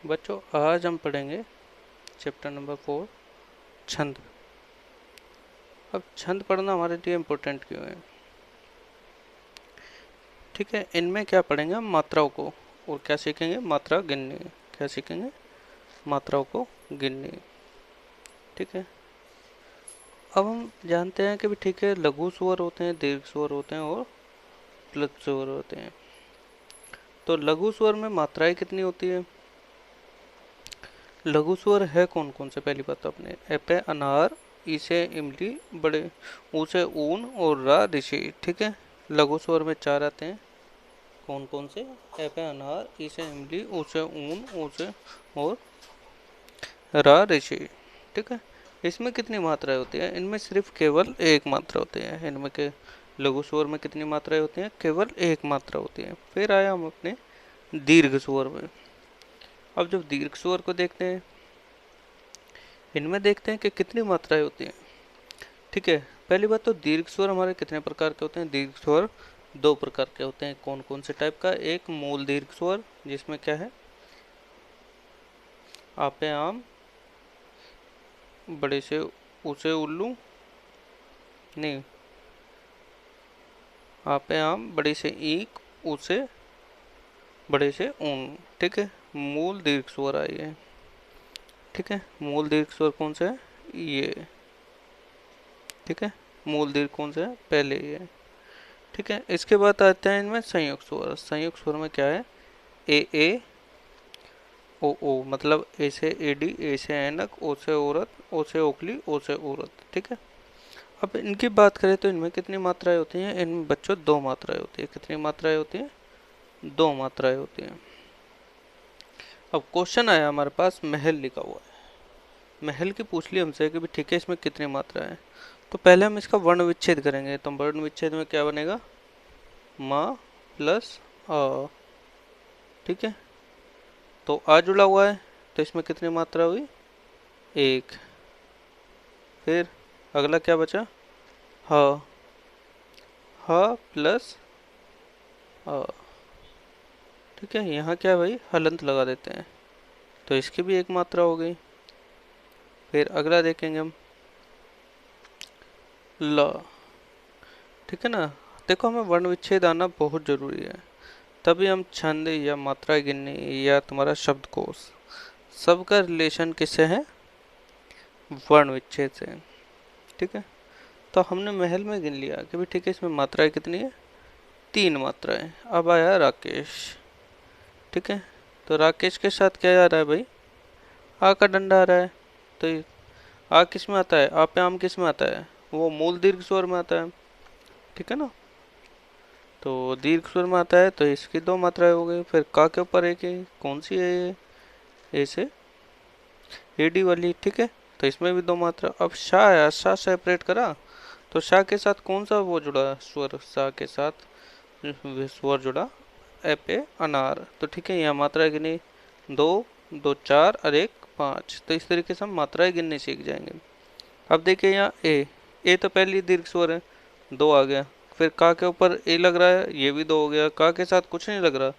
बच्चों आज हम पढ़ेंगे चैप्टर नंबर 4 छंद। अब छंद पढ़ना हमारे लिए इम्पोर्टेंट क्यों है? ठीक है, इनमें क्या पढ़ेंगे हम? मात्राओं को। और क्या सीखेंगे? मात्रा गिननी। क्या सीखेंगे? मात्राओं को गिननी। ठीक है, अब हम जानते हैं कि भी ठीक है, लघु स्वर होते हैं, दीर्घ स्वर होते हैं और प्लुत स्वर होते हैं। तो लघु स्वर में मात्राएं कितनी होती है? लघु स्वर है कौन कौन से? पहली बात तो अपने एपे अनार, ई से इमली, बड़े ऊ से ऊन और रा ऋषि। ठीक है, लघु स्वर में चार आते हैं। कौन कौन से? एपे अनार, ई से इमली, ऊ से ऊन, ऊ से और रा ऋषि। ठीक है, इसमें कितनी मात्राएं होती है? इनमें सिर्फ केवल एक मात्रा होती है। इनमें के लघु स्वर में कितनी मात्राएं होती हैं? केवल एक मात्रा होती है। फिर आया हम अपने दीर्घ स्वर में। अब जब दीर्घ स्वर को देखते हैं, इनमें देखते हैं कि कितनी मात्राएं होती हैं। ठीक है, पहली बात तो दीर्घ स्वर हमारे कितने प्रकार के होते हैं? दीर्घ स्वर दो प्रकार के होते हैं। कौन कौन से टाइप का? एक मूल दीर्घ स्वर, जिसमें क्या है? आपे आम, बड़े से उसे उल्लू, नहीं, आपे आम, बड़े से ईक, उसे बड़े से ऊन। ठीक है, मूल दीर्घ स्वर आई है। ठीक है, मूल दीर्घ स्वर कौन सा है? ये। ठीक है, मूल दीर्घ कौन सा है? पहले ये। ठीक है, इसके बाद आते हैं इनमें संयुक्त स्वर। संयुक्त स्वर में क्या है? ए ओ ओ, मतलब ए से एडी, ए से ऐनक, ओ से औरत, ओ से ओखली, ओ से औरत। ठीक है, अब इनकी बात करें तो इनमें कितनी मात्राएं होती हैं? इनमें बच्चों दो मात्राएं होती है। कितनी मात्राएं होती हैं? दो मात्राएं होती हैं। अब क्वेश्चन आया हमारे पास, महल लिखा हुआ है। महल की पूछ ली हमसे कि भी ठीक है, इसमें कितनी मात्रा है? तो पहले हम इसका वर्ण विच्छेद करेंगे। तो वर्ण विच्छेद में क्या बनेगा? माँ प्लस अ। ठीक है, तो आ जुड़ा हुआ है, तो इसमें कितनी मात्रा हुई? एक। फिर अगला क्या बचा? ह। ह प्लस अ। ठीक है, यहाँ क्या है भाई? हलंत लगा देते हैं, तो इसकी भी एक मात्रा हो गई। फिर अगला देखेंगे हम, ल। ठीक है ना, देखो हमें वर्ण विच्छेद आना बहुत जरूरी है, तभी हम छंद या मात्रा गिनने या तुम्हारा शब्दकोश, सबका रिलेशन किससे है? वर्ण विच्छेद से। ठीक है, तो हमने महल में गिन लिया कि भाई ठीक है, इसमें मात्राएं कितनी है? तीन मात्राएं। अब आया राकेश। ठीक है, तो राकेश के साथ क्या आ रहा है भाई? आ का डंडा आ रहा है। तो आ किस में आता है? आ पे आम किस में आता है? वो मूल दीर्घ स्वर में आता है। ठीक है ना, तो दीर्घ स्वर में आता है, तो इसकी दो मात्राएं हो गई। फिर का के ऊपर एक है, कौन सी है ये? ए से एडी वाली। ठीक है, तो इसमें भी दो मात्रा। अब शाह है, शाह सेपरेट करा, तो शाह के साथ कौन सा वो जुड़ा? स्वर। शाह के साथ स्वर जुड़ा, ए पे अनार। तो ठीक है, यहाँ मात्रा गिनी, दो, दो चार और एक पाँच। तो इस तरीके से हम मात्राएं गिननी सीख जाएंगे। अब देखिए यहाँ ए तो पहली दीर्घ स्वर है, दो आ गया। फिर का के ऊपर ए लग रहा है, ये भी दो हो गया। का के साथ कुछ नहीं लग रहा।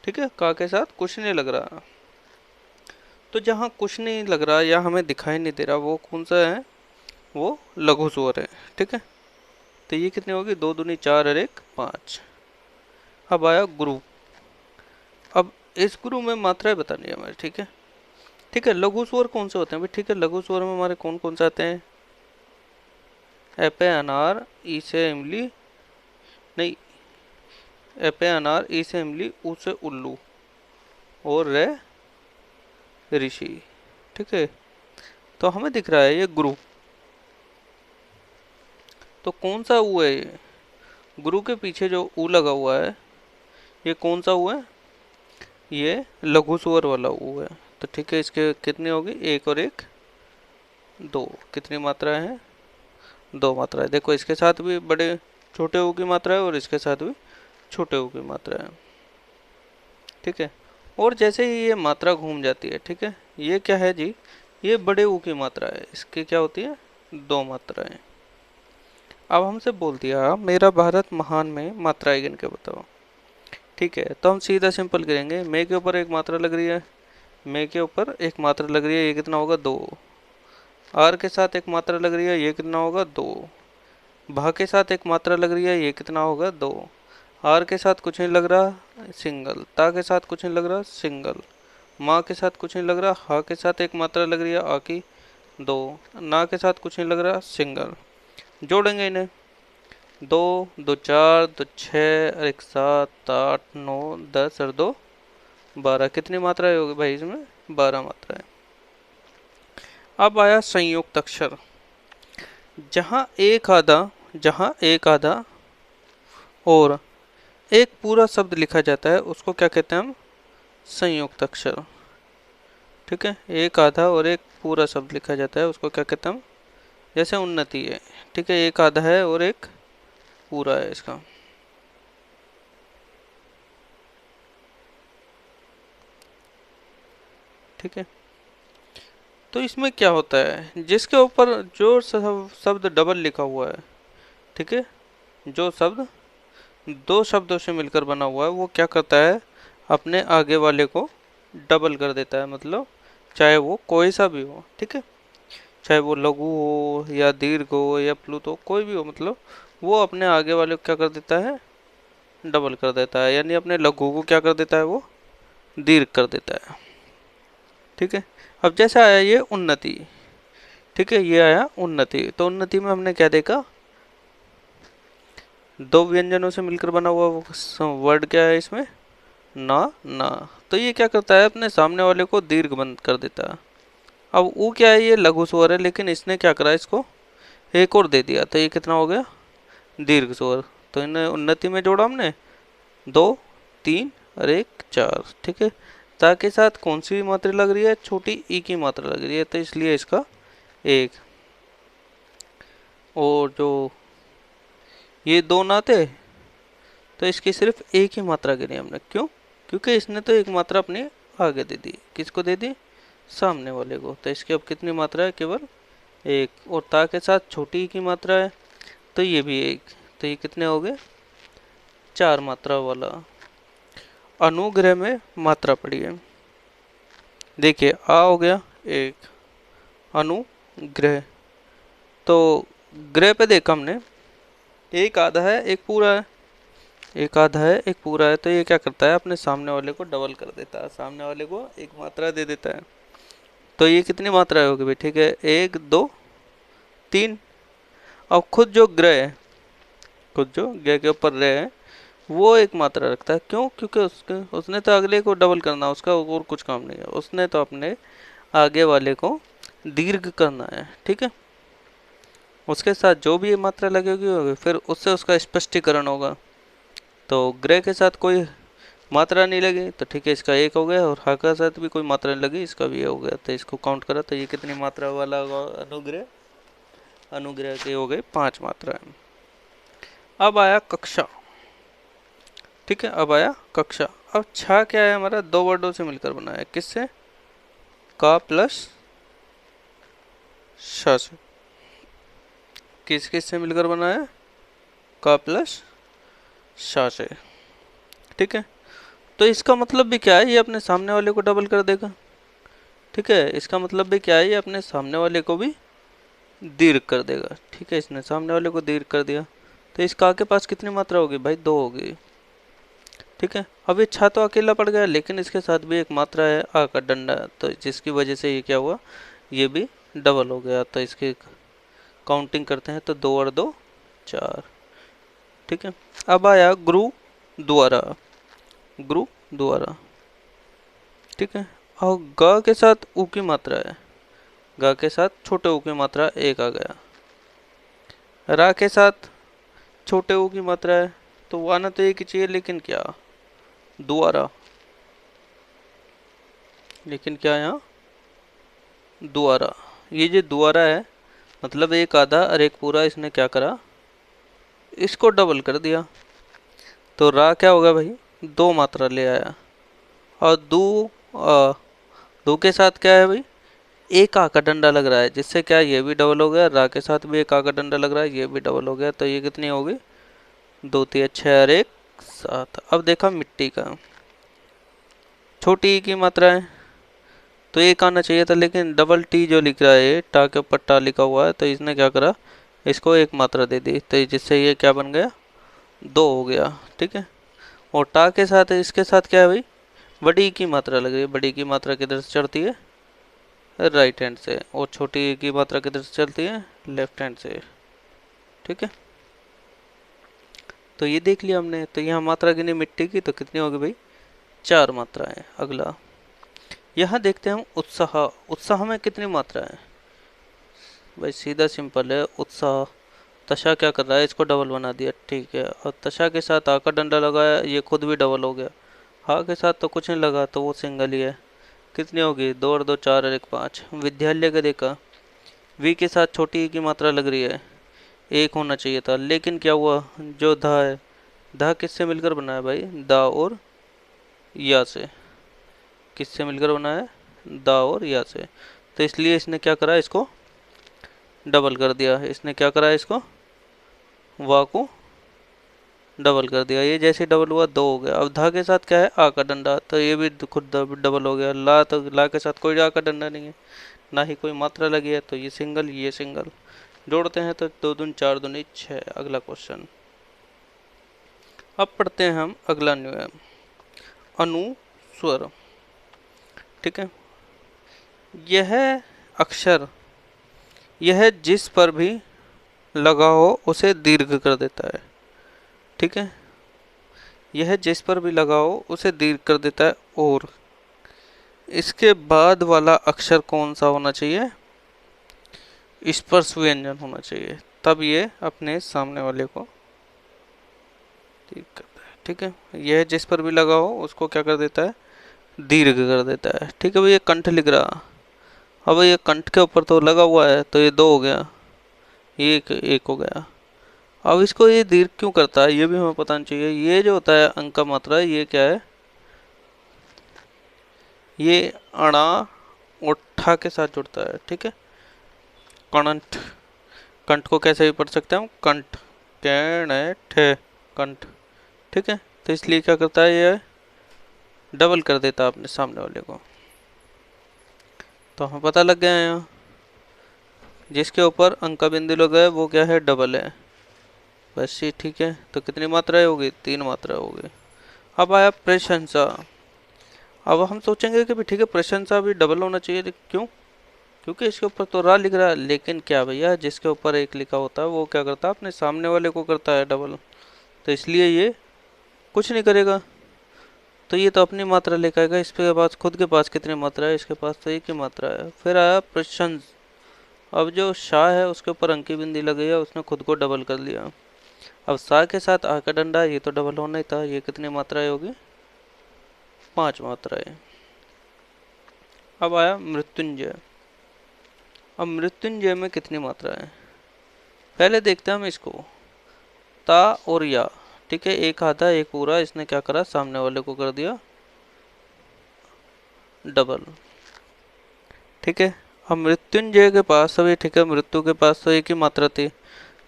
ठीक है, का के साथ कुछ नहीं लग रहा। तो जहाँ कुछ नहीं लग रहा या हमें दिखाई नहीं दे रहा, वो कौन सा है? वो लघु स्वर है। ठीक है, तो ये कितनी होगी? दो दूनी चार और एक पाँच। अब आया गुरु। अब इस गुरु में मात्राएं बतानी है हमारी। ठीक है, ठीक है, लघु स्वर कौन से होते हैं भाई? ठीक है, लघु स्वर में हमारे कौन कौन से आते हैं? एपे अनार, ई से इमली, नहीं, एपे अनार, ई से इमली, ऊ से उल्लू और रे ऋषि। ठीक है, तो हमें दिख रहा है ये गुरु। तो कौन सा ऊ है ये? गुरु के पीछे जो ऊ लगा हुआ है, ये कौन सा ऊ है? ये लघु स्वर वाला ऊ है। तो ठीक है, इसके कितनी होगी? एक और एक दो। कितनी मात्रा है? दो मात्रा है। देखो इसके साथ भी बड़े छोटे ऊ की मात्रा है और इसके साथ भी छोटे ऊ की मात्रा है। ठीक है, और जैसे ही ये मात्रा घूम जाती है, ठीक है, ये क्या है जी? ये बड़े ऊ की मात्रा है। इसकी क्या होती है? दो मात्राएं। अब हमसे बोल दिया मेरा भारत महान में मात्राएं गिन के बताओ। ठीक है, तो हम सीधा सिंपल करेंगे। मे के ऊपर एक मात्रा लग रही है, मे के ऊपर एक मात्रा लग रही है, ये कितना होगा 2। आर के साथ एक मात्रा लग रही है, ये कितना होगा 2। भा के साथ एक मात्रा लग रही है, ये कितना होगा 2। आर के साथ कुछ नहीं लग रहा, सिंगल। ता के साथ कुछ नहीं लग रहा, सिंगल। माँ के साथ कुछ नहीं लग रहा, हा के साथ एक मात्रा लग रही है, आ की 2। ना के साथ कुछ नहीं लग रहा, सिंगल। जोड़ेंगे इन्हें, 2 2 4 2 6 और 1 7 8 9 10 और 2 12। कितनी मात्राएं होगी भाई इसमें? 12 मात्राएं। अब आया संयुक्त अक्षर। जहाँ एक आधा और एक पूरा शब्द लिखा जाता है उसको क्या कहते हैं हम? संयुक्त अक्षर। ठीक है, एक आधा और एक पूरा शब्द लिखा जाता है उसको क्या कहते हैं हम? जैसे उन्नति है, ठीक है, एक आधा है और एक पूरा है इसका। ठीक है, तो इसमें क्या होता है, जिसके ऊपर जो शब्द डबल लिखा हुआ है, ठीक है, जो शब्द दो शब्दों से मिलकर बना हुआ है, वो क्या करता है, अपने आगे वाले को डबल कर देता है। मतलब चाहे वो कोई सा भी हो, ठीक है, चाहे वो लघु हो या दीर्घ हो या प्लुत हो, कोई भी हो, मतलब वो अपने आगे वाले को क्या कर देता है, डबल कर देता है। यानी अपने लघु को क्या कर देता है, वो दीर्घ कर देता है। ठीक है, अब जैसे आया ये उन्नति, ठीक है, ये आया उन्नति। तो उन्नति में हमने क्या देखा, दो व्यंजनों से मिलकर बना हुआ वर्ड क्या है इसमें, ना ना। तो ये क्या करता है, अपने सामने वाले को दीर्घ बंद कर देता है। अब वो क्या है, ये लघु स्वर है, लेकिन इसने क्या करा, इसको एक और दे दिया, तो ये कितना हो गया, दीर्घ स्वर। तो इन्हें उन्नति में जोड़ा हमने, 2 3 और 1 4। ठीक है, ता के साथ कौन सी मात्रा लग रही है, छोटी ई की मात्रा लग रही है, तो इसलिए इसका 1। और जो ये 2 ना थे, तो इसकी सिर्फ एक ही मात्रा गिनी हमने। क्यों? क्योंकि इसने तो एक मात्रा अपने आगे दे दी। किसको दे दी? सामने वाले को। तो इसकी अब कितनी मात्रा है, केवल 1। और ता के साथ छोटी ई की मात्रा है, तो ये भी 1। तो ये कितने हो गए, 4 मात्रा वाला। अनुग्रह में मात्रा पड़ी है, देखिए आ हो गया 1, अनुग्रह। तो ग्रह पे देखा हमने, एक आधा है एक पूरा है, एक आधा है एक पूरा है, तो ये क्या करता है, अपने सामने वाले को डबल कर देता है, सामने वाले को एक मात्रा दे देता है। तो ये कितनी मात्राएं होगी भाई, ठीक है, 1 2 3। अब खुद जो ग्रह है, खुद जो ग्रह के ऊपर रह है, वो एक मात्रा रखता है। क्यों? क्योंकि उसने तो अगले को डबल करना, उसका और कुछ काम नहीं है, उसने तो अपने आगे वाले को दीर्घ करना है। ठीक है, उसके साथ जो भी मात्रा लगेगी होगी, फिर उससे उसका स्पष्टीकरण होगा। तो ग्रह के साथ कोई मात्रा नहीं लगी, तो ठीक है, इसका 1 हो गया। और हा के साथ भी कोई मात्रा नहीं लगी, इसका भी 1 हो गया। तो इसको काउंट करा तो ये कितनी मात्रा वाला अनुग्रह, अनुग्रह के हो गए 5 मात्राएं। अब आया कक्षा। ठीक है, अब आया कक्षा। अब छा क्या है हमारा, 2 वर्डों से मिलकर बना है। किससे? का प्लस श से। किस किस से मिलकर बना है? का प्लस श से। ठीक है, तो इसका मतलब भी क्या है, ये अपने सामने वाले को डबल कर देगा। ठीक है, इसका मतलब भी क्या है, ये अपने सामने वाले को भी दीर्घ कर देगा। ठीक है, इसने सामने वाले को दीर्घ कर दिया, तो इस का के पास कितनी मात्रा होगी भाई, 2 होगी। ठीक है, अब ये छा तो अकेला पड़ गया, लेकिन इसके साथ भी एक मात्रा है आ का डंडा, तो जिसकी वजह से ये क्या हुआ, ये भी डबल हो गया। तो इसकी काउंटिंग करते हैं, तो 2 और 2 4। ठीक है, अब आया गुरु द्वारा, गुरु द्वारा। ठीक है, और ग के साथ ऊ की मात्रा है, ग के साथ छोटे ऊ की मात्रा 1 आ गया। रा के साथ छोटे ऊ की मात्रा है, तो वो आना तो एक ही चाहिए, लेकिन क्या, द्वारा। लेकिन क्या यहाँ, द्वारा। ये जो द्वारा है, मतलब एक आधा और एक पूरा, इसने क्या करा, इसको डबल कर दिया। तो रा क्या होगा भाई, 2 मात्रा ले आया। और दो के साथ क्या है भाई, एक आ का डंडा लग रहा है, जिससे क्या ये भी डबल हो गया। रा के साथ भी एक आ का डंडा लग रहा है, ये भी डबल हो गया। तो ये कितनी होगी, 2 3 6 और 1 7। अब देखा मिट्टी का, छोटी ई की मात्रा है, तो एक आना चाहिए था, लेकिन डबल टी जो लिख रहा है, टा के ऊपर टा लिखा हुआ है, तो इसने क्या करा, इसको एक मात्रा दे दी, तो जिससे ये क्या बन गया, दो हो गया। ठीक है। और टा के साथ इसके साथ क्या है भाई, बड़ी की मात्रा लग रही है। बड़ी की मात्रा किधर से चढ़ती है, राइट हैंड से, और छोटी की मात्रा किधर से चलती है, लेफ्ट हैंड से। ठीक है। तो ये देख लिया हमने। तो यहाँ मात्रा गिनी मिट्टी की, तो कितनी होगी भाई, चार मात्राएं। अगला यहाँ देखते हैं हम उत्साह। उत्साह में कितनी मात्रा है भाई, सीधा सिंपल है। उत्साह, तशा क्या कर रहा है, इसको डबल बना दिया। ठीक है। और तशा के साथ आ का डंडा लगाया, ये खुद भी डबल हो गया। हा के साथ तो कुछ नहीं लगा, तो वो सिंगल ही है। कितनी होगी, दो और दो चार और एक पाँच। विद्यालय का देखा, वी के साथ छोटी ई की मात्रा लग रही है, एक होना चाहिए था, लेकिन क्या हुआ, जो धा है, धा किससे मिलकर बना है भाई, दा और या से। किससे मिलकर बना है, दा और या से। तो इसलिए इसने क्या करा, इसको डबल कर दिया। इसने क्या करा, इसको वा को डबल कर दिया। ये जैसे डबल हुआ, दो हो गया। अब धा के साथ क्या है, आ का डंडा, तो ये भी खुद डबल हो गया। ला, तो ला के साथ कोई आ का डंडा नहीं है, ना ही कोई मात्रा लगी है, तो ये सिंगल, ये सिंगल। जोड़ते हैं तो दो दून चार दूनी छः। अगला क्वेश्चन। अब पढ़ते हैं हम अगला नियम, अनुस्वर। ठीक है। यह अक्षर, यह जिस पर भी लगा हो उसे दीर्घ कर देता है। ठीक है। यह जिस पर भी लगा हो उसे दीर्घ कर देता है। और इसके बाद वाला अक्षर कौन सा होना चाहिए, स्पर्श व्यंजन होना चाहिए, तब ये अपने सामने वाले को दीर्घ करता है। ठीक है। यह जिस पर भी लगा हो उसको क्या कर देता है, दीर्घ कर देता है। ठीक है भाई, ये कंठ लिख रहा, अब ये कंठ के ऊपर तो लगा हुआ है, तो ये दो हो गया, ये एक हो गया। अब इसको ये दीर्घ क्यों करता है, ये भी हमें पता नहीं चाहिए। ये जो होता है अंक का मात्रा, ये क्या है, ये अणा और ठा के साथ जुड़ता है। ठीक है। कंठ, कंठ को कैसे भी पढ़ सकते हैं हम, कंठ, ठे, कंठ। ठीक है। तो इसलिए क्या करता है, ये डबल कर देता है अपने सामने वाले को। तो हमें पता लग गया है, यहाँ जिसके ऊपर अंक का बिंदु लगा है वो क्या है, डबल है। बस ये ठीक है। तो कितनी मात्राएं होगी, तीन मात्राएं होगी। अब आया प्रशंसा। अब हम सोचेंगे कि भी ठीक है, प्रशंसा भी डबल होना चाहिए, क्यों, क्योंकि इसके ऊपर तो रा लिख रहा है। लेकिन क्या भैया, जिसके ऊपर एक लिखा होता है वो क्या करता है, अपने सामने वाले को करता है डबल, तो इसलिए ये कुछ नहीं करेगा। तो ये तो अपनी मात्रा लेकर आएगा। इसके पास, खुद के पास कितनी मात्रा है, इसके पास तो एक ही मात्रा है। फिर आया प्रशंस। अब जो शाह है उसके ऊपर अंकी बिंदी लगी है, उसने खुद को डबल कर लिया। अब सा के साथ आ का डंडा, ये तो डबल होना ही था। ये कितनी मात्राएं होगी, पांच मात्राएं। अब आया मृत्युंजय। अब मृत्युंजय में कितनी मात्राएं, पहले देखते हैं हम इसको, ता और या। ठीक है। एक आधा एक पूरा, इसने क्या करा, सामने वाले को कर दिया डबल। ठीक है। अब मृत्युंजय के पास, अभी ठीक है, मृत्यु के पास तो एक ही मात्रा थी,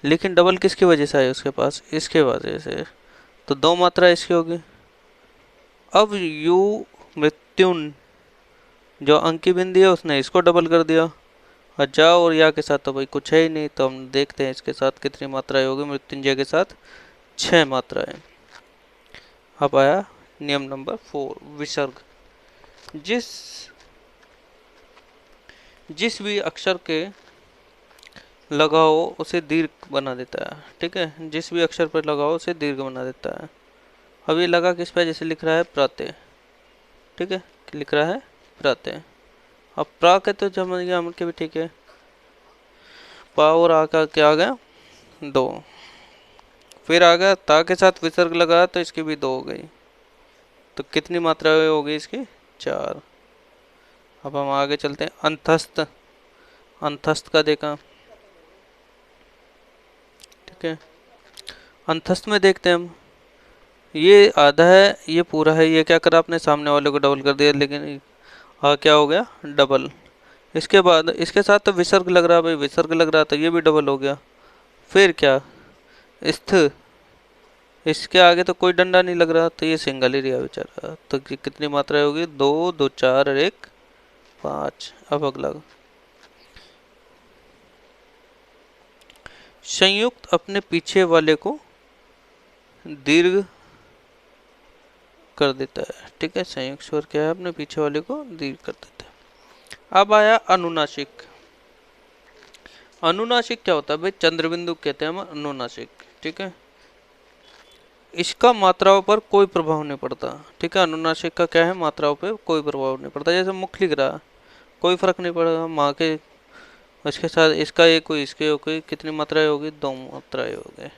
लेकिन डबल किसकी वजह से आई उसके पास, इसके वजह से, तो दो मात्रा इसकी होगी। अब यू मृत्युन, जो अंकी बिंदी है, उसने इसको डबल कर दिया। और जा और या के साथ तो भाई कुछ है ही नहीं, तो हम देखते हैं इसके साथ कितनी मात्राएं होगी। मृत्युंजय के साथ छह मात्राएं। अब आया नियम नंबर 4, विसर्ग। जिस जिस भी अक्षर के लगा हो उसे दीर्घ बना देता है। ठीक है। जिस भी अक्षर पर लगा हो उसे दीर्घ बना देता है। अब ये लगा किस पे, जैसे लिख रहा है प्रत्यय। ठीक है। लिख रहा है प्रत्यय। अब प्रा के तो जम गया हम के भी, ठीक है। पा और आ का क्या आ गया, दो। फिर आ गया ता के साथ विसर्ग लगा, तो इसकी भी दो हो गई। तो कितनी मात्रा हो गई इसकी, चार। अब हम आगे चलते हैं, अंतस्थ। अंतस्थ का देखा। ठीक है। अंतस्थ में देखते हैं हम, ये आधा है, ये पूरा है। ये क्या करा, अपने सामने वाले को डबल कर दिया, लेकिन हाँ क्या हो गया, डबल। इसके बाद इसके साथ तो विसर्ग लग रहा, भाई विसर्ग लग रहा, तो ये भी डबल हो गया। फिर क्या, स्थ, इसके आगे तो कोई डंडा नहीं लग रहा, तो ये सिंगल ही रहा बेचारा। तो कितनी मात्रा होगी, दो, दो चार और एक 5। अब अगला, संयुक्त अपने पीछे वाले को दीर्घ कर देता है। ठीक है, संयुक्त स्वर क्या है, अपने पीछे वाले को दीर्घ कर देता है। अब आया अनुनासिक। अनुनासिक क्या होता है भाई, चंद्रबिंदु कहते हैं हम अनुनासिक। ठीक है, इसका मात्राओं पर कोई प्रभाव नहीं पड़ता। ठीक है, अनुनासिक का क्या है, मात्राओं पे कोई प्रभाव नहीं पड़ता। जैसे मुख लिख रहा, कोई फर्क नहीं पड़ेगा, माँ के उसके साथ इसका एक हुई, इसके कोई कितनी मात्राएं होगी, 2 मात्राएं होगी।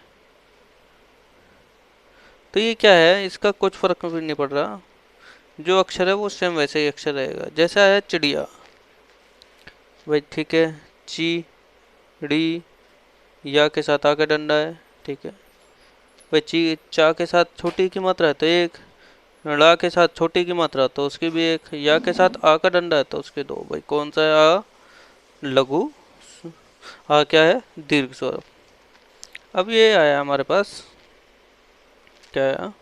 तो ये क्या है, इसका कुछ फर्क भी नहीं पड़ रहा, जो अक्षर है वो सेम वैसे ही अक्षर रहेगा। जैसा है चिड़िया भाई, ठीक है, ची ड़ी या के साथ आगे डंडा है। ठीक है भाई, ची चा के साथ छोटी की मात्रा है तो एक, ड़ा के साथ छोटी की मात्रा तो उसकी भी एक, या के साथ आ का डंडा है तो उसके 2। भाई कौन सा है, आ लघु, आ क्या है, दीर्घ स्वर। अब ये आया हमारे पास, क्या आया,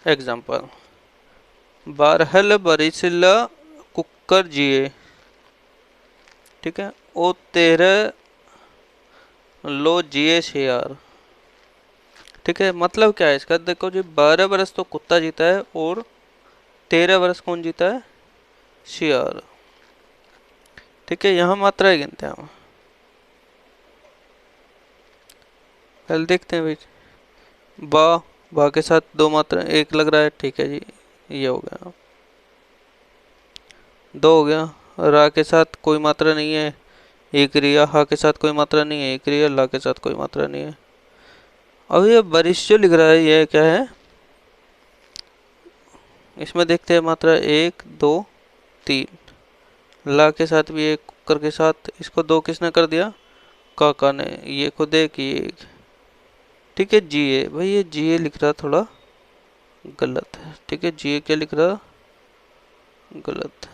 एग्जाम्पल, बारहल बरिसिल कुकर जिए। ठीक है, ओ 13 लो जिए शेयार। ठीक है, मतलब क्या है इसका, देखो जी, 12 बरस तो कुत्ता जीता है और 13 बरस कौन जीता है, शेयार। ठीक है, यहाँ मात्राएं गिनते हैं हम, पहले देखते हैं भाई। बा, बा के साथ 2 मात्रा, एक लग रहा है। ठीक है जी, ये हो गया, 2 हो गया। रा के साथ कोई मात्रा नहीं है, एक रिया। हा के साथ कोई मात्रा नहीं है, एक रिया। ला के साथ कोई मात्रा नहीं है। अब ये बारिश जो लिख रहा है, ये क्या है, इसमें देखते हैं मात्रा 1 2 3। ला के साथ भी एक, कुकर के साथ, इसको 2 किसने कर दिया, काका ने। ये खुद एक, ये एक। ठीक है, जीए भाई, ये जीए लिख रहा थोड़ा गलत है। ठीक है, जीए क्या लिख रहा, गलत।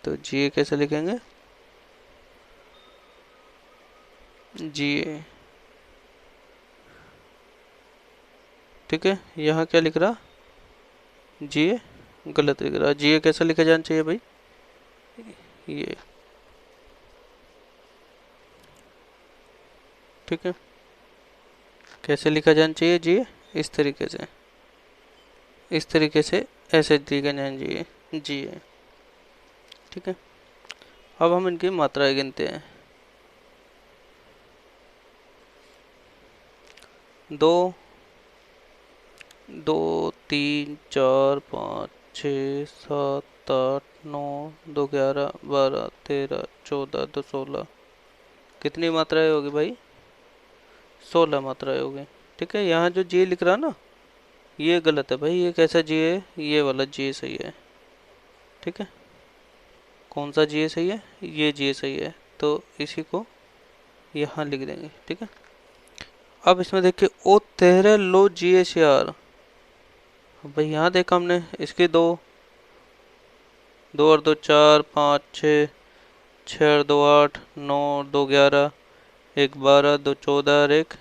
तो जीए कैसे लिखेंगे, जीए। ठीक है, यहाँ क्या लिख रहा, जीए गलत लिख रहा। जीए कैसे लिखा जाना चाहिए भाई, ये। ठीक है, कैसे लिखा जाना चाहिए जीए, इस तरीके से, इस तरीके से, ऐसे लिखा जाना चाहिए, जीए। ठीक है, अब हम इनकी मात्राएं गिनते हैं। 2 2 3 4 5 6 7 8 9 2 11 12 13 14 2 16। कितनी मात्राएं होगी भाई, 16 मात्राएं होगी। ठीक है, यहाँ जो जी लिख रहा ना, ये गलत है भाई। ये कैसा जी है, ये वाला जी सही है। ठीक है, कौन सा जी सही है, ये जी सही है, तो इसी को यहाँ लिख देंगे। ठीक है, अब इसमें देखिए, ओ 13 लो जी एस यार। भाई यहाँ देखा हमने, इसके 2, 2 और 2 4 5 6, 6 और 2 8, 9 और 2 11, 1 12, 2 14 और 1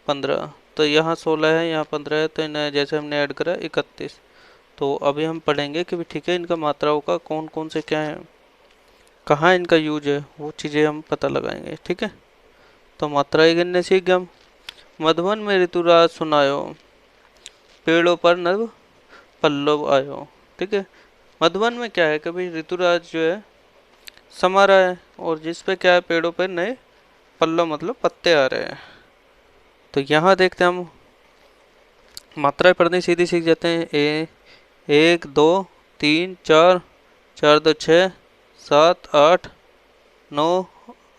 15। तो यहाँ 16 है, यहाँ 15 है, तो इन्हें जैसे हमने ऐड करा 31। तो अभी हम पढ़ेंगे कि ठीक है, इनका मात्राओं का कौन कौन से क्या है, कहाँ इनका यूज है, वो चीज़ें हम पता लगाएंगे। ठीक है, तो मात्राएं गिनने सीख गए हम। मधुबन में ऋतुराज सुनायो, पेड़ों पर नभ पल्लव आयो। ठीक है, मधुबन में क्या है, कभी ऋतुराज जो है समा रहा है, और जिस पे क्या है, पेड़ों पे नए पल्लव मतलब पत्ते आ रहे हैं। तो यहाँ देखते हैं हम, मात्राएं पढ़नी सीधी सीख जाते हैं। 1 2 3 4, 4 2 6 7 8 9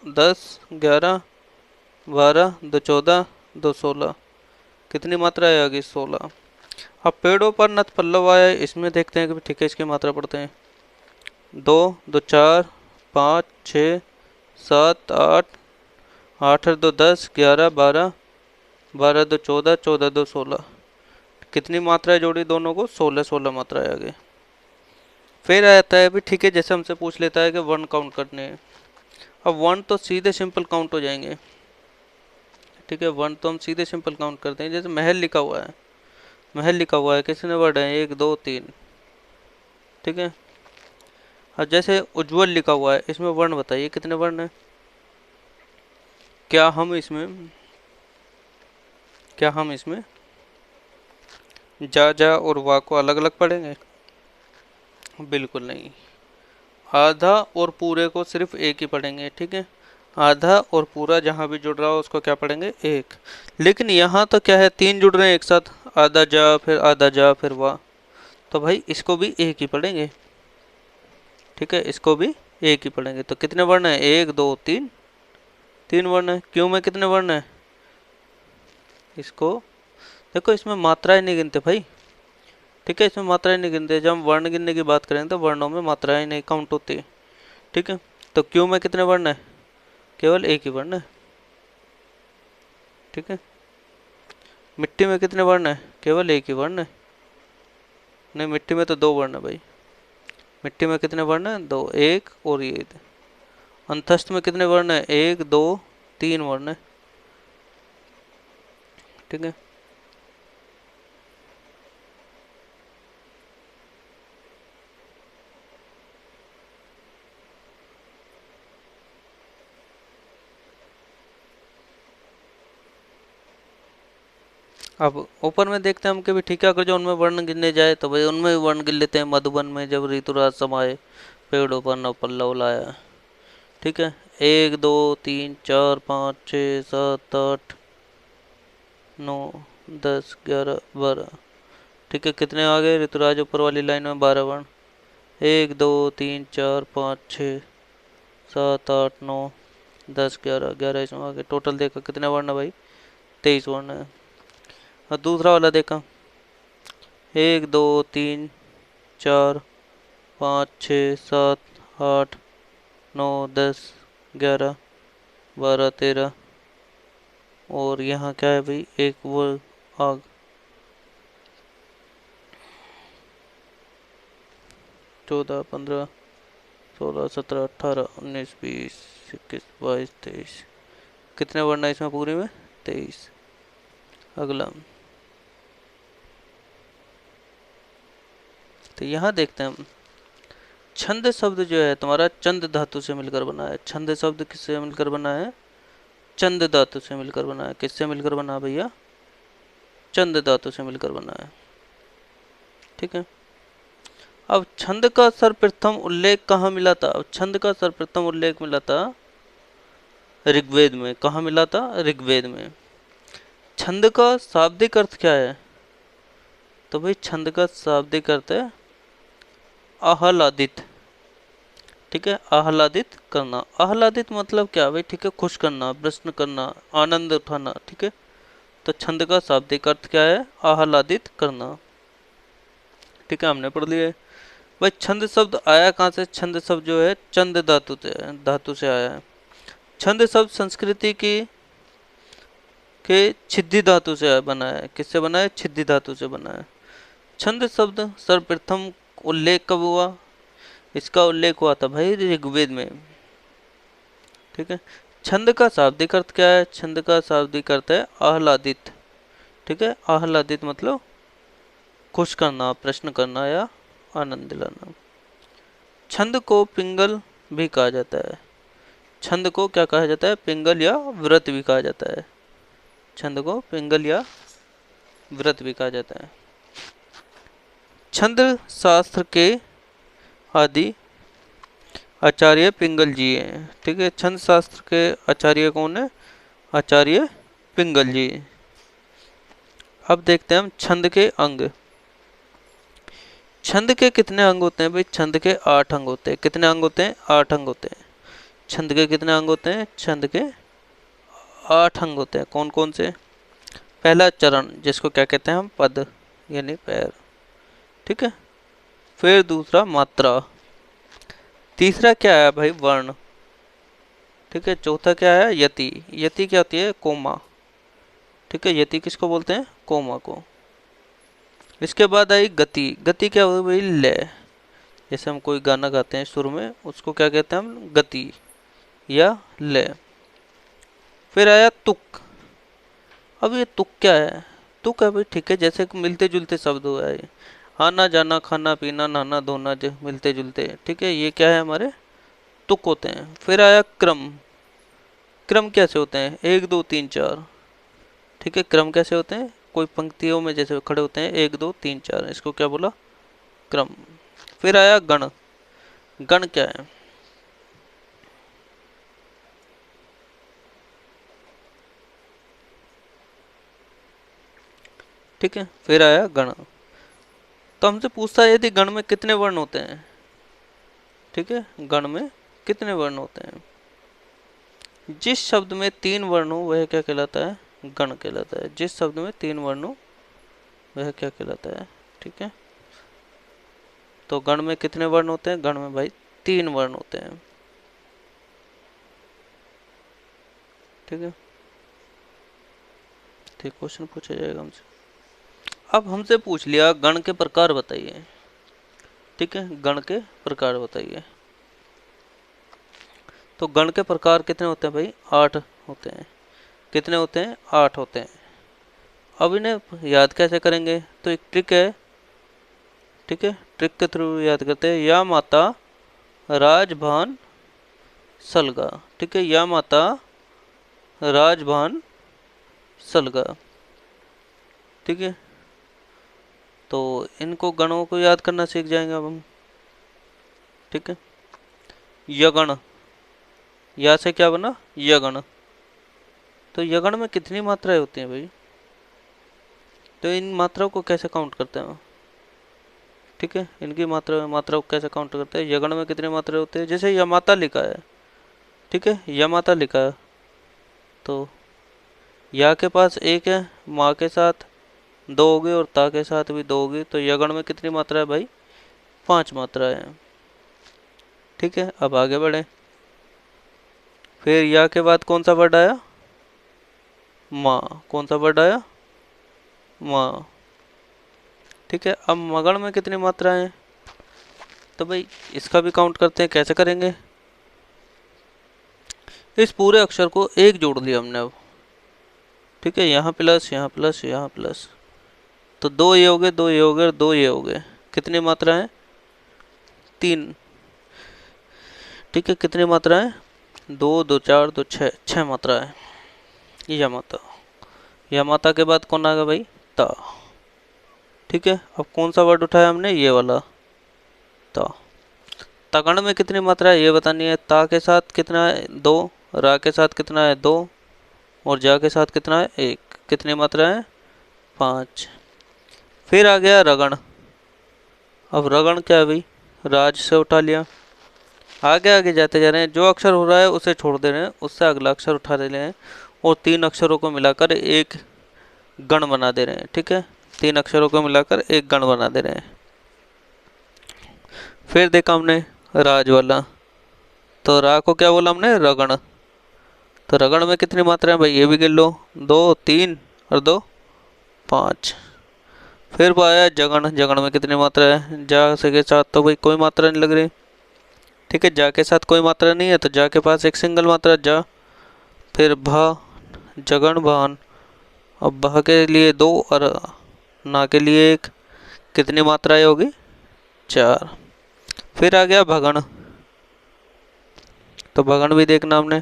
10 11 12 2 14 2 16। कितनी मात्रा है आगे, 16। अब पेड़ों पर नथ पल्लव आया, इसमें देखते हैं कि ठीक है, इसकी मात्रा पढ़ते हैं। 2 2 4 5 6 7 8, 8 और 2 10 11 12, 12 2 14, 14 2 16। कितनी मात्राएं जोड़ी दोनों को, 16 16 मात्राएं आ गई। फिर आता है भी ठीक है, जैसे हमसे पूछ लेता है कि वन काउंट करने हैं। अब वन तो सीधे सिंपल काउंट हो जाएंगे। ठीक है, वन तो हम सीधे सिंपल काउंट करते हैं। जैसे महल लिखा हुआ है, महल लिखा हुआ है, कितने वर्ड हैं? एक दो तीन। ठीक है। और जैसे उज्जवल लिखा हुआ है, इसमें वर्ण बताइए कितने वर्ण हैं? क्या हम इसमें क्या हम इसमें जा और वा को अलग अलग पढ़ेंगे? बिल्कुल नहीं। आधा और पूरे को सिर्फ एक ही पढ़ेंगे। ठीक है। आधा और पूरा जहां भी जुड़ रहा हो उसको क्या पढ़ेंगे? एक। लेकिन यहाँ तो क्या है, तीन जुड़ रहे हैं एक साथ, आधा जा फिर आधा जा फिर वाह, तो भाई इसको भी एक ही पढ़ेंगे। ठीक है, इसको भी एक ही पढ़ेंगे। तो कितने वर्ण है? एक दो तीन, तीन वर्ण है। क्यों में कितने वर्ण है? इसको देखो, इसमें मात्राएं नहीं गिनते भाई। ठीक है, इसमें मात्राएं नहीं गिनते। जब हम वर्ण गिनने की बात करें तो वर्णों में मात्राएं नहीं काउंट होती। ठीक है। तो क्यों में कितने वर्ण है? केवल एक ही वर्ण है। ठीक है। मिट्टी में कितने वर्ण है? केवल एक ही वर्ण है। नहीं, मिट्टी में तो दो वर्ण है भाई। मिट्टी में कितने वर्ण है? दो, एक और ये। अंतस्थ में कितने वर्ण है? एक दो तीन वर्ण है। ठीक है। अब ऊपर में देखते हैं हम कि भी ठीक है, अगर जो उनमें वर्ण गिनने जाए तो भाई उनमें भी वर्ण गिन लेते हैं। मधुबन में जब ऋतुराज समाये, पेड़ों पर नव पल्लव लाया। ठीक है। एक दो तीन चार पाँच छः सात आठ नौ 10 11 12। ठीक है, कितने आ गए ऋतुराज ऊपर वाली लाइन में? 12 वर्ण। एक दो तीन चार पाँच छः सात आठ नौ 10 11 11, इसमें आ गए। टोटल देखा कितने वर्ण है भाई? 23 वर्ण है। और दूसरा वाला देखा, एक दो तीन चार पाँच छः सात आठ नौ 10 11 12 13। और यहाँ क्या है भाई? एक वो आग। 14 15 16 17 18 19 20 21 22 23। कितने वर्ण है इसमें पूरे में? 23। अगला, तो यहाँ देखते हैं हम, छंद शब्द जो है तुम्हारा चंद धातु से मिलकर बना है। छंद शब्द किससे मिलकर बना है? चंद धातु से मिलकर बना है। किससे मिलकर बना है भैया? चंद धातु से मिलकर बना है। ठीक है। अब छंद का सर्वप्रथम उल्लेख कहाँ मिला था? अब छंद का सर्वप्रथम उल्लेख मिला था ऋग्वेद में। कहाँ मिला था? ऋग्वेद में। छंद का शाब्दिक अर्थ क्या है? तो भाई छंद का शाब्दिक अर्थ है आह्लादित। ठीक है, आह्लादित करना। आह्लादित मतलब क्या भाई? ठीक है, खुश करना, प्रश्न करना, आनंद उठाना। ठीक है। तो छंद का शाब्दिक अर्थ क्या है? आह्लादित करना। ठीक है, हमने पढ़ लिया है। भाई छंद शब्द आया कहाँ से? छंद शब्द जो है चंद धातु से आया है। छंद शब्द संस्कृति की के छिद्दी धातु से बना है। किससे बना है? छिद्दी धातु से बना है। छंद शब्द सर्वप्रथम उल्लेख कब हुआ? इसका उल्लेख हुआ था भाई ऋग्वेद में। ठीक है। छंद का शाब्दिक अर्थ क्या है? छंद का शाब्दिक अर्थ है आह्लादित। ठीक है, आह्लादित मतलब खुश करना, प्रश्न करना या आनंद दिलाना। छंद को पिंगल भी कहा जाता है। छंद को क्या कहा जाता है? पिंगल या व्रत भी कहा जाता है। छंद को पिंगल या व्रत भी कहा जाता है। छंद शास्त्र के आदि आचार्य पिंगल जी हैं। ठीक है, छंद शास्त्र के आचार्य कौन है? आचार्य पिंगल जी। अब देखते हैं हम छंद के अंग। छंद के कितने अंग होते हैं भाई? छंद के 8 अंग होते हैं। कितने अंग होते हैं? 8 अंग होते हैं। छंद के कितने अंग होते हैं? छंद के 8 अंग होते हैं। कौन कौन से? पहला चरण, जिसको क्या कहते हैं हम? पद यानी पैर। ठीक है। फिर दूसरा मात्रा। तीसरा क्या है भाई? वर्ण। ठीक है। चौथा क्या है? यति। यति क्या होती है? कोमा। ठीक है, यति किसको बोलते हैं? कोमा को। इसके बाद आई गति। गति क्या होगी भाई? लय। जैसे हम कोई गाना गाते हैं सुर में, उसको क्या कहते हैं हम? गति या लय। फिर आया तुक। अब ये तुक क्या है? तू क्या भाई, ठीक है, जैसे कि मिलते जुलते शब्द हुआ है। आना जाना खाना पीना नहाना धोना जो मिलते जुलते, ठीक है, ये क्या है हमारे तुक होते हैं। फिर आया क्रम। क्रम कैसे होते हैं, एक दो तीन चार, ठीक है, क्रम कैसे होते हैं, कोई पंक्तियों में जैसे खड़े होते हैं एक दो तीन चार, इसको क्या बोला, क्रम। फिर आया गण। गण क्या है, ठीक है, फिर आया गण। तो हमसे पूछता है यदि गण में कितने वर्ण होते हैं, ठीक है, गण में कितने वर्ण होते हैं। जिस शब्द में तीन वर्ण हो वह क्या कहलाता है, गण कहलाता है। जिस शब्द में तीन वर्ण हो वह क्या कहलाता है, ठीक है। तो गण में कितने वर्ण होते हैं, गण में भाई तीन वर्ण होते हैं, ठीक है। ठीक, क्वेश्चन पूछा जाएगा हमसे। अब हमसे पूछ लिया गण के प्रकार बताइए, ठीक है, गण के प्रकार बताइए। तो गण के प्रकार कितने होते हैं भाई, आठ होते हैं। कितने होते हैं, आठ होते हैं। अब इन्हें याद कैसे करेंगे, तो एक ट्रिक है, ठीक है, ट्रिक के थ्रू याद करते हैं। या माता राजभान सलगा, ठीक है, या माता राजभान सलगा, ठीक है। तो इनको गणों को याद करना सीख जाएंगे अब हम, ठीक है। यगण, या से क्या बना, यगण। तो यगण में कितनी मात्राएं होती हैं भाई, तो इन मात्राओं को कैसे काउंट करते हैं, ठीक है, इनकी मात्रा को कैसे काउंट करते हैं। यगण में कितनी मात्राएं होती है, जैसे यमाता लिखा है, ठीक है, यमाता लिखा है, तो या के पास एक है, माँ के साथ दो होगी और ता के साथ भी दो होगी, तो यगण में कितनी मात्रा है भाई, पांच मात्राएं हैं, ठीक है। अब आगे बढ़े। फिर या के बाद कौन सा वर्ड आया, माँ। कौन सा वर्ड आया, माँ, ठीक है। अब मगण में कितनी मात्राएं हैं, तो भाई इसका भी काउंट करते हैं, कैसे करेंगे। इस पूरे अक्षर को एक जोड़ लिया हमने अब, ठीक है, यहाँ प्लस यहाँ प्लस यहाँ प्लस, तो दो ये हो गए, दो ये हो गए, दो ये हो गए, कितनी मात्रा है, तीन, ठीक है। कितनी मात्रा है, दो दो चार दो छः, छः मात्रा है। यह माता, यह माता के बाद कौन आ गया भाई, ता, ठीक है। अब कौन सा वर्ड उठाया हमने, ये वाला ता। तगण में कितनी मात्रा है ये बतानी है। ता के साथ कितना है, दो, रा के साथ कितना है, दो, और जा के साथ कितना है, एक, कितनी मात्रा है, पाँच। फिर आ गया रगण। अब रगण क्या है भाई, राज से उठा लिया। आगे आगे जाते जा रहे हैं, जो अक्षर हो रहा है उसे छोड़ दे रहे हैं, उससे अगला अक्षर उठा दे रहे हैं, और तीन अक्षरों को मिलाकर एक गण बना दे रहे हैं, ठीक है। तीन अक्षरों को मिलाकर एक गण बना दे रहे हैं। फिर देखा हमने राज वाला, तो रा को क्या बोला हमने, रगण। तो रगण में कितनी मात्रा है भाई, ये भी गिन लो, दो तीन और दो पाँच। फिर पाया जगण। जगण में कितनी मात्रा है, जा से के साथ तो भाई कोई मात्रा नहीं लग रही, ठीक है, जा के साथ कोई मात्रा नहीं है, तो जा के पास एक सिंगल मात्रा जा। फिर भा, जगण भान। अब भा के लिए दो और ना के लिए एक, कितनी मात्राएं होगी, चार। फिर आ गया भगण। तो भगण भी देखना हमने,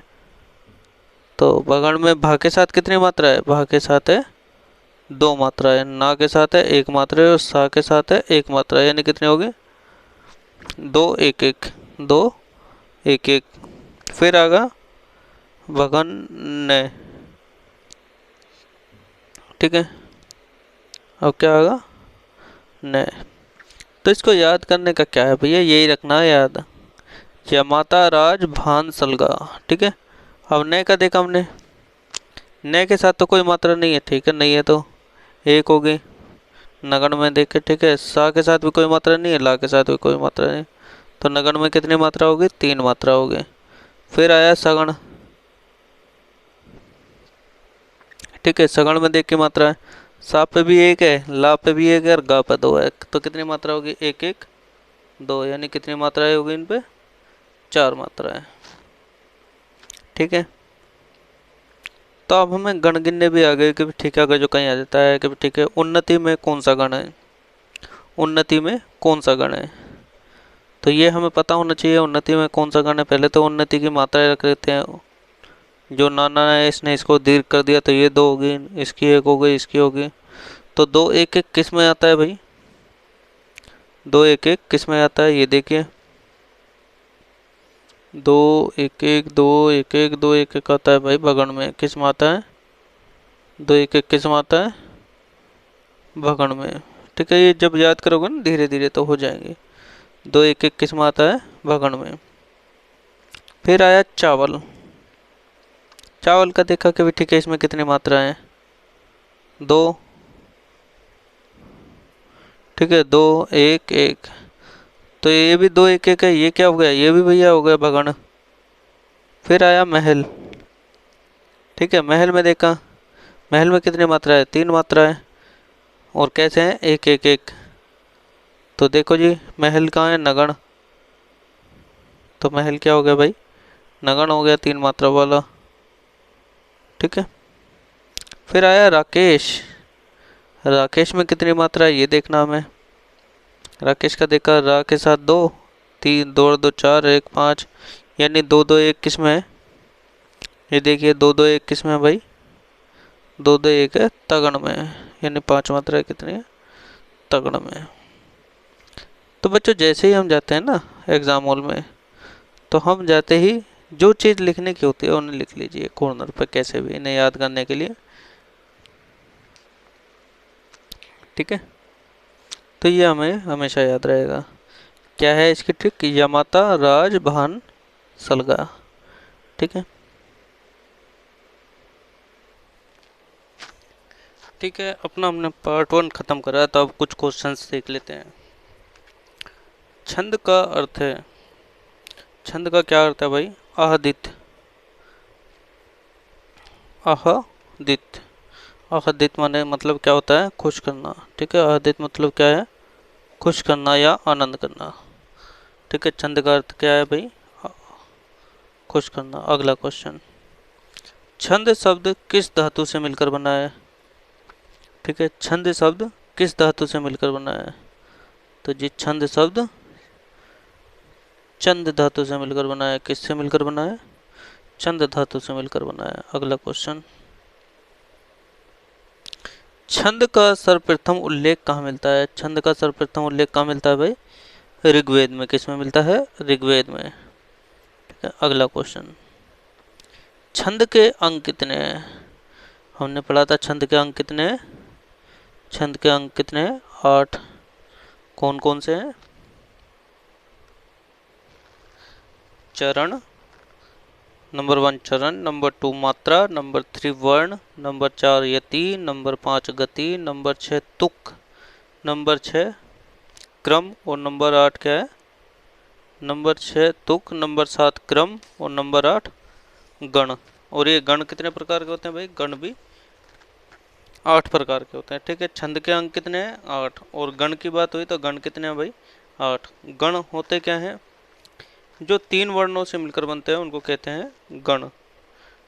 तो भगण में भा के साथ कितनी मात्रा है, भा के साथ है दो मात्रा है, ना के साथ है एक मात्रा है, और सा के साथ है एक मात्रा है, यानी कितने हो गए, दो एक एक, दो एक एक। फिर आगा भगन ने, ठीक है। अब क्या आगा, ने। तो इसको याद करने का क्या है भैया, यही रखना है याद, यमाता राज भान सलगा, ठीक है। अब ने का देखा हमने, ने के साथ तो कोई मात्रा नहीं है, ठीक है, नहीं है तो एक हो गई। नगण में देखे, ठीक है, सा के साथ भी कोई मात्रा नहीं है, ला के साथ भी कोई मात्रा नहीं, तो नगण में कितनी मात्रा होगी, तीन मात्रा होगी। फिर आया सगण, ठीक है, सगण में देख के मात्रा है, सा पे भी एक है, ला पे भी एक है, और गा पे दो है, तो कितनी मात्रा होगी, एक एक दो, यानी कितनी मात्राएं होगी इन पे, चार मात्राएं, ठीक है। तो अब हमें गण गिनने भी आ गए कि ठीक है, अगर जो कहीं आ जाता है कि ठीक है उन्नति में कौन सा गण है, उन्नति में कौन सा गण है, तो ये हमें पता होना चाहिए उन्नति में कौन सा गण है। पहले तो उन्नति की मात्राएं रख लेते हैं। जो नाना है इसने इसको दीर्घ कर दिया तो ये दो होगी, इसकी एक हो गई, इसकी होगी। तो दो एक एक किस में आता है भाई, दो एक एक किस में आता है, ये देखिए दो एक एक, दो एक एक, दो एक एक आता है भाई भगण में। किस में आता है, दो एक एक किस में आता है, भगण में। ठीक है, ये जब याद करोगे ना धीरे धीरे तो हो जाएंगे। दो एक एक किस में आता है, भगण में। फिर आया चावल। चावल का देखा कि भी ठीक है इसमें कितनी मात्रा है, दो। ठीक है, दो एक एक, तो ये भी दो एक एक है, ये क्या हो गया, ये भी भैया हो गया भगण। फिर आया महल। ठीक है, महल में देखा, महल में कितनी मात्रा है, तीन मात्रा है, और कैसे हैं, एक एक एक। तो देखो जी महल कहाँ है, नगण। तो महल क्या हो गया भाई, नगण हो गया, तीन मात्रा वाला। ठीक है, फिर आया राकेश। राकेश में कितनी मात्रा है ये देखना हमें। राकेश का देखा, रा के साथ दो, तीन, दो और दो चार, एक पाँच, यानी दो दो एक किस में है, ये देखिए दो दो एक किस में है भाई, दो दो एक है तगड़ में, यानी पांच मात्रा कितनी है, तगड़ में। तो बच्चों जैसे ही हम जाते हैं ना एग्जाम हॉल में, तो हम जाते ही जो चीज़ लिखने की होती है उन्हें लिख लीजिए कॉर्नर पर, कैसे भी इन्हें याद करने के लिए। ठीक है, तो ये हमें हमेशा याद रहेगा। क्या है इसकी ट्रिक, यमाता राज भान सलगा। ठीक है, ठीक है, अपना हमने पार्ट वन खत्म करा, तो अब कुछ क्वेश्चंस देख लेते हैं। छंद का अर्थ है, छंद का क्या अर्थ है भाई, आहदित, आहदित। आहदित माने मतलब क्या होता है, खुश करना। ठीक है, आहदित मतलब क्या है, खुश करना या आनंद करना। ठीक है, छंद का अर्थ क्या है भाई, खुश करना। अगला क्वेश्चन, छंद शब्द किस धातु से मिलकर बना है। ठीक है, छंद शब्द किस धातु से मिलकर बना है, तो जी छंद शब्द चंद धातु से मिलकर बना है। किससे मिलकर बना है, चंद धातु से मिलकर बना है। अगला क्वेश्चन, छंद का सर्वप्रथम उल्लेख कहाँ मिलता है। छंद का सर्वप्रथम उल्लेख कहाँ मिलता है भाई, ऋग्वेद में। किस में मिलता है, ऋग्वेद में। ठीक है, अगला क्वेश्चन, छंद के अंक कितने हैं। हमने पढ़ा था छंद के अंक कितने हैं, छंद के अंक कितने हैं, 8। कौन कौन से हैं, चरण, नंबर 1 चरण, नंबर 2 मात्रा, नंबर 3 वर्ण, नंबर 4 यति, नंबर 5 गति, नंबर 6 तुक, नंबर 6 क्रम, और नंबर 8 क्या है, नंबर 6 तुक, नंबर 7 क्रम, और नंबर 8 गण। और ये गण कितने प्रकार के होते हैं भाई, गण भी 8 प्रकार के होते हैं। ठीक है, छंद के अंक कितने हैं, 8। और गण की बात हुई तो गण कितने हैं भाई, 8। गण होते क्या हैं, जो 3 वर्णों से मिलकर बनते हैं उनको कहते हैं गण।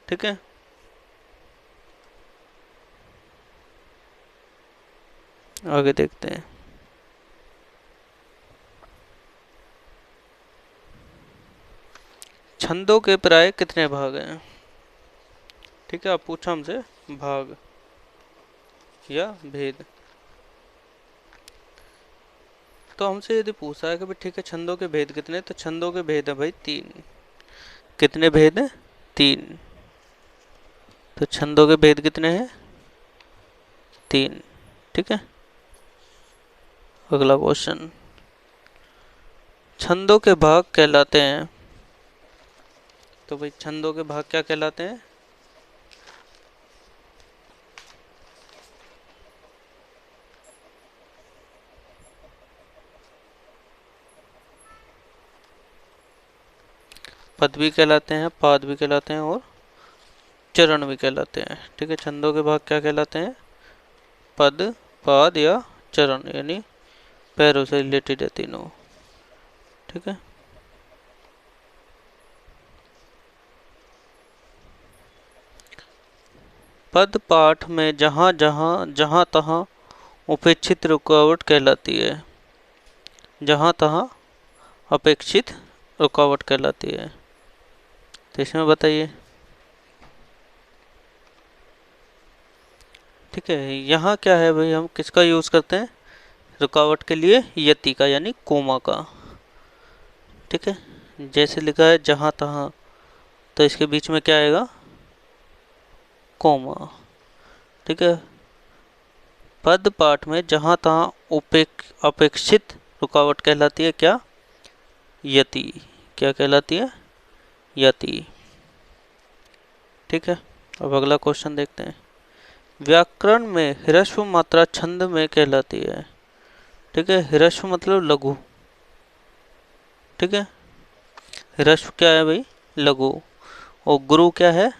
ठीक है, आगे देखते हैं। छंदों के प्राय कितने भाग हैं। ठीक है, आप पूछा हमसे भाग या भेद, तो हमसे यदि पूछा है कि भाई ठीक है छंदों के भेद कितने, तो छंदों के भेद है भाई 3। कितने भेद हैं, 3। तो छंदों के भेद कितने हैं, 3। ठीक है, अगला क्वेश्चन, छंदों के भाग कहलाते हैं। तो भाई छंदों के भाग क्या कहलाते हैं, पद भी कहलाते हैं, पाद भी कहलाते हैं, और चरण भी कहलाते हैं। ठीक है, छंदों के भाग क्या कहलाते हैं, पद, पाद या चरण, यानी पैरों से रिलेटेड है तीनों। ठीक है, पद पाठ में जहाँ जहाँ जहाँ तहाँ उपेक्षित रुकावट कहलाती है। जहाँ तहाँ अपेक्षित रुकावट कहलाती है। तो इसमें बताइए। ठीक है, यहाँ क्या है भाई, हम किसका यूज करते हैं रुकावट के लिए? यति का, यानी कोमा का। ठीक है, जैसे लिखा है जहाँ तहाँ, तो इसके बीच में क्या आएगा? कोमा। ठीक है, पद पाठ में जहाँ तहाँ अपेक्षित रुकावट कहलाती है क्या? यति। क्या कहलाती है? यति। ठीक है, अब अगला क्वेश्चन देखते हैं। व्याकरण में ह्रस्व मात्रा छंद में कहलाती है। ठीक है, ह्रस्व मतलब लघु। ठीक है, ह्रस्व क्या है भाई? लघु। और गुरु क्या है?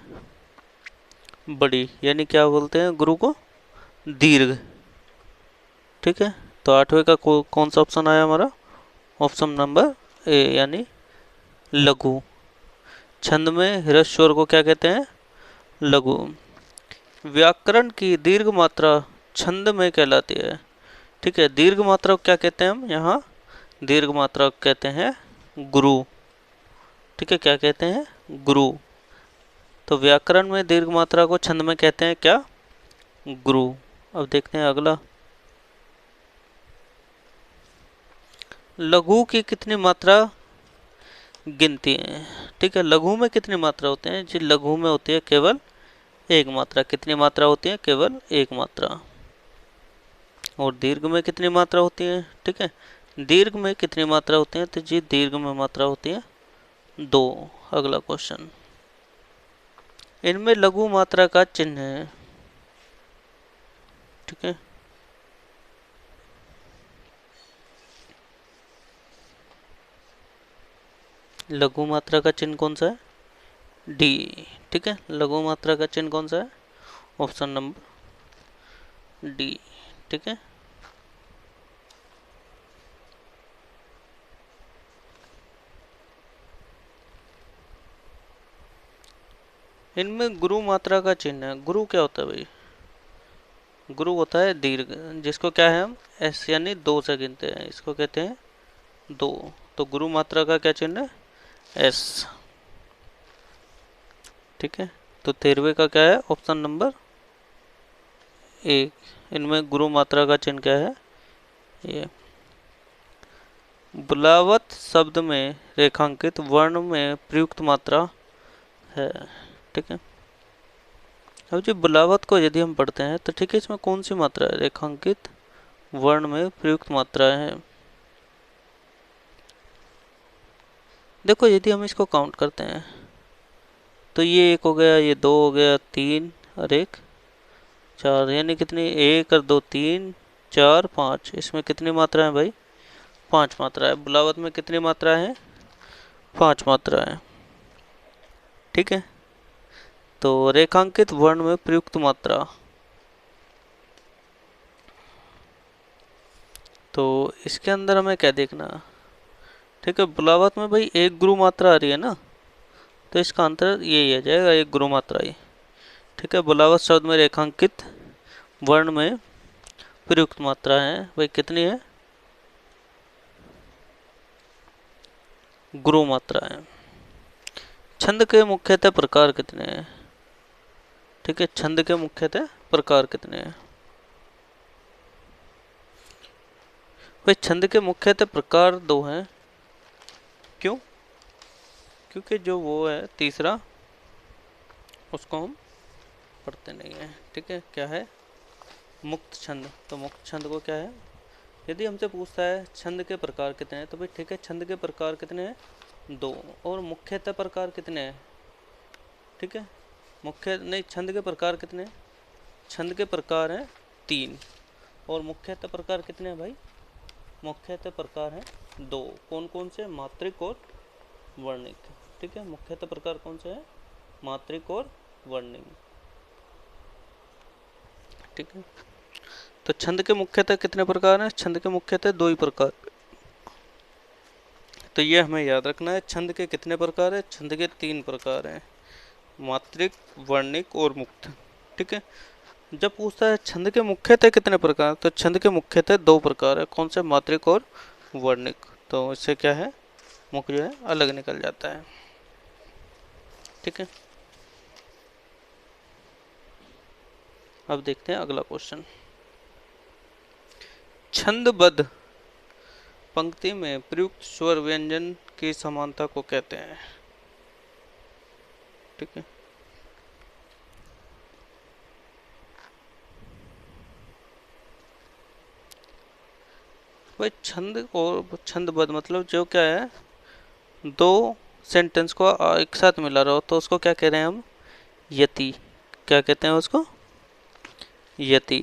बड़ी, यानी क्या बोलते हैं गुरु को? दीर्घ। ठीक है, तो आठवें का कौन सा ऑप्शन आया हमारा? ऑप्शन नंबर ए, यानी लघु। छंद में ह्रस्व स्वर को क्या कहते हैं? लघु। व्याकरण की दीर्घ मात्रा छंद में कहलाती है। ठीक है, दीर्घ मात्रा को क्या कहते हैं हम यहाँ? दीर्घ मात्रा को कहते हैं गुरु। ठीक है, क्या कहते हैं? गुरु। तो व्याकरण में दीर्घ मात्रा को छंद में कहते हैं क्या? गुरु। अब देखते हैं अगला। लघु की कितनी मात्रा गिनती है? ठीक है, लघु में कितनी मात्रा होते हैं जी? लघु में होती है केवल एक मात्रा। कितनी मात्रा होती है? केवल एक मात्रा। और दीर्घ में कितनी मात्रा होती है? ठीक है, दीर्घ में कितनी मात्रा होती है? तो जी दीर्घ में मात्रा होती है 2। अगला क्वेश्चन, इनमें लघु मात्रा का चिन्ह है। ठीक है, लघु मात्रा का चिन्ह कौन सा है? डी। ठीक है, लघु मात्रा का चिन्ह कौन सा है? Option number D. ठीक है, इनमें गुरु मात्रा का चिन्ह है। गुरु क्या होता है भाई? गुरु होता है दीर्घ, जिसको क्या है हम एस यानी 2 से गिनते हैं, इसको कहते हैं 2। तो गुरु मात्रा का क्या चिन्ह है? एस। ठीक है, तो 13वें का क्या है? Option number A. इनमें गुरु मात्रा का चिन्ह क्या है? ये। बुलावत शब्द में रेखांकित वर्ण में प्रयुक्त मात्रा है। ठीक है, अब जी बुलावत को यदि हम पढ़ते हैं तो ठीक है, इसमें कौन सी मात्रा है? रेखांकित वर्ण में प्रयुक्त मात्रा है। देखो, यदि हम इसको काउंट करते हैं तो ये 1 हो गया, ये 2 हो गया, 3 और 1 4, यानी कितनी? 1 और 2 3 4 5। इसमें कितनी मात्रा है भाई? 5 मात्रा है। बुलावत में कितनी मात्रा है? 5 मात्रा है। ठीक है, तो रेखांकित वर्ण में प्रयुक्त मात्रा, तो इसके अंदर हमें क्या देखना? ठीक है, बुलावत में भाई एक गुरु मात्रा आ रही है ना, तो इसका आंसर यही आ जाएगा, एक गुरु मात्रा ही। ठीक है, बुलावत शब्द में रेखांकित वर्ण में प्रयुक्त मात्रा है भाई, कितनी है? गुरु मात्रा है। छंद के मुख्यतः प्रकार कितने हैं? ठीक है, छंद के मुख्यतः प्रकार कितने हैं भाई? छंद के मुख्यतः प्रकार 2 हैं। क्यों? क्योंकि जो वो है तीसरा, उसको हम पढ़ते नहीं है। ठीक है, क्या है? मुक्त छंद। तो मुक्त छंद को क्या है? यदि हमसे पूछता है छंद के प्रकार कितने हैं, तो भाई ठीक है, छंद के प्रकार कितने हैं? 2। और मुख्यतः प्रकार कितने हैं? ठीक है, मुख्य नहीं, छंद के प्रकार कितने हैं? छंद के प्रकार हैं 3। और मुख्यतः प्रकार कितने हैं भाई? मुख्यतः प्रकार हैं 2। कौन कौन से? मात्रिक और वर्णिक। ठीक है, मुख्यतः प्रकार कौन से हैं? मात्रिक और वर्णिक। ठीक है, तो छंद के मुख्यतः कितने प्रकार हैं? छंद के मुख्यतः 2 ही प्रकार। तो ये हमें याद रखना है। छंद के कितने प्रकार हैं? छंद के 3 प्रकार हैं, मात्रिक, वर्णिक और मुक्त। ठीक है। जब पूछता है छंद के मुख्यतः कितने प्रकार, तो छंद के मुख्यतः दो प्रकार है। कौन से? मात्रिक और वर्णिक। तो इससे क्या है, मुख्य जो है अलग निकल जाता है। ठीक है। अब देखते हैं अगला क्वेश्चन। छंदबद्ध पंक्ति में प्रयुक्त स्वर व्यंजन की समानता को कहते हैं। ठीक है। भाई छंद और छंदबद्ध मतलब जो क्या है, दो सेंटेंस को एक साथ मिला रहा हो तो उसको क्या कह रहे हैं हम? यति। क्या कहते हैं उसको? यति।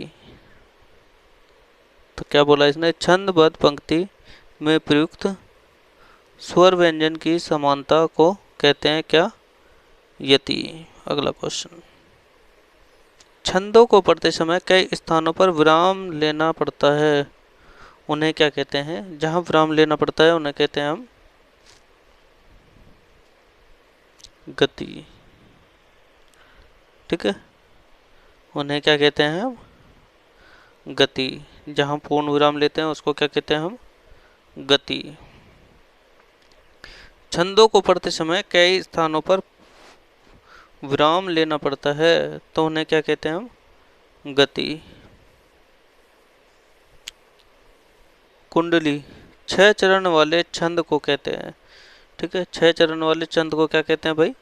तो क्या बोला इसने? छंदबद्ध पंक्ति में प्रयुक्त स्वर व्यंजन की समानता को कहते हैं क्या? यति। अगला क्वेश्चन। छंदों को पढ़ते समय कई स्थानों पर विराम लेना पड़ता है, उन्हें क्या कहते हैं? जहां विराम लेना पड़ता है उन्हें कहते हैं हम गति। ठीक है। उन्हें क्या कहते हैं हम? गति। जहां पूर्ण विराम लेते हैं उसको क्या कहते हैं हम? गति। छंदों को पढ़ते समय कई स्थानों पर विराम लेना पड़ता है तो उन्हें क्या कहते हैं हम? गति। कुंडली 6 चरण वाले छंद को कहते हैं। ठीक है। 6 चरण वाले छंद को क्या कहते हैं भाई?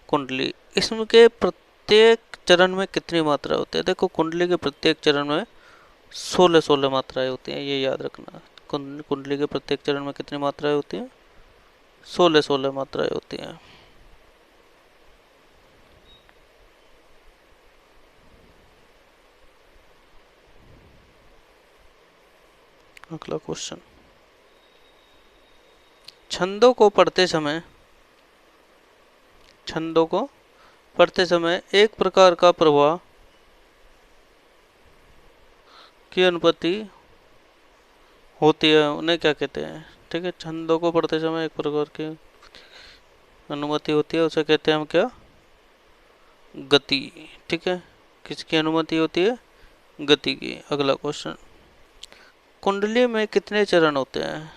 कुंडली। इसमें के प्रत्येक चरण में कितनी मात्रा होती है? देखो कुंडली के प्रत्येक चरण में 16 मात्राएं होती हैं, ये याद रखना। कुंडली के प्रत्येक चरण में कितनी मात्राएं होती हैं? 16 मात्राएं होती हैं। अगला क्वेश्चन। छंदों को पढ़ते समय एक प्रकार का प्रवाह की अनुपत्ति होती है, उन्हें क्या कहते हैं? ठीक है। छंदों को पढ़ते समय एक प्रकार की अनुमति होती है, उसे कहते हैं हम क्या? गति। ठीक है। किसकी अनुमति होती है? गति की। अगला क्वेश्चन। कुंडली में कितने चरण होते हैं?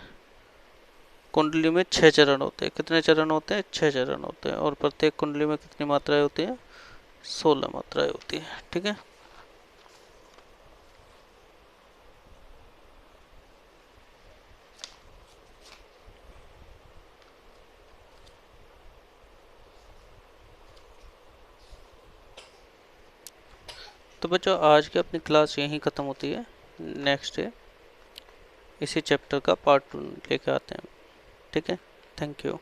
कुंडली में 6 चरण होते हैं। कितने चरण होते हैं? 6 चरण होते हैं। और प्रत्येक कुंडली में कितनी मात्राएं होती हैं? 16 मात्राएं होती हैं। ठीक है। तो बच्चों आज की अपनी क्लास यहीं ख़त्म होती है। नेक्स्ट डे इसी चैप्टर का पार्ट 2 लेके आते हैं। ठीक है। Thank you.